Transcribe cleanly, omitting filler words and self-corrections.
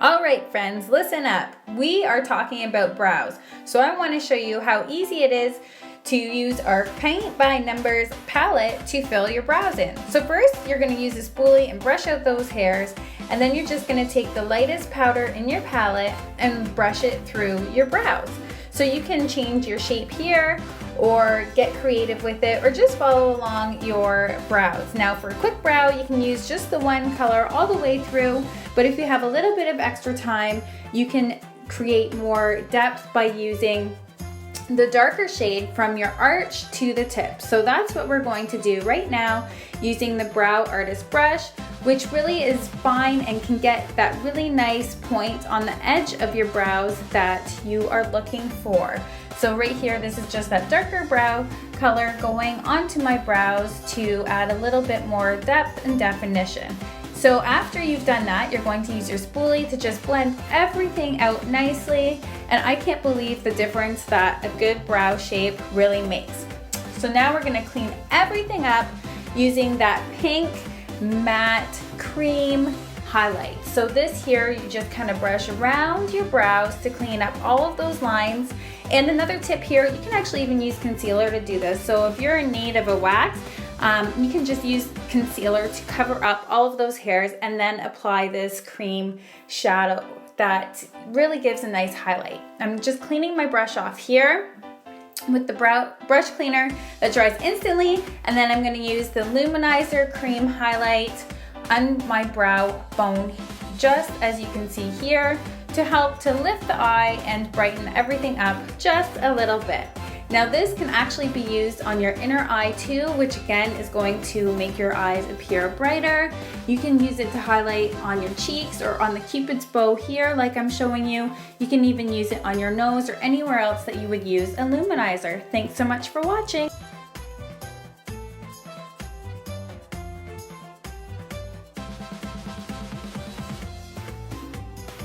All right, friends, listen up. We are talking about brows. So I want to show you how easy it is to use our paint by numbers palette to fill your brows in. So first, you're going to use a spoolie and brush out those hairs, and then you're just going to take the lightest powder in your palette and brush it through your brows. So you can change your shape here or get creative with it or just follow along your brows. Now for a quick brow, you can use just the one color all the way through, but if you have a little bit of extra time, you can create more depth by using the darker shade from your arch to the tip. So that's what we're going to do right now using the Brow Artist brush, which really is fine and can get that really nice point on the edge of your brows that you are looking for. So right here, this is just that darker brow color going onto my brows to add a little bit more depth and definition. So after you've done that, you're going to use your spoolie to just blend everything out nicely. And I can't believe the difference that a good brow shape really makes. So now we're gonna clean everything up using that pink matte cream highlight. So this here, you just kind of brush around your brows to clean up all of those lines. And another tip here, you can actually even use concealer to do this. So if you're in need of a wax, you can just use concealer to cover up all of those hairs and then apply this cream shadow that really gives a nice highlight. I'm just cleaning my brush off here with the brush cleaner that dries instantly, and then I'm going to use the Luminizer cream highlight on my brow bone, just as you can see here, to help to lift the eye and brighten everything up just a little bit. Now this can actually be used on your inner eye too, which again is going to make your eyes appear brighter. You can use it to highlight on your cheeks or on the Cupid's bow here like I'm showing you. You can even use it on your nose or anywhere else that you would use a luminizer. Thanks so much for watching.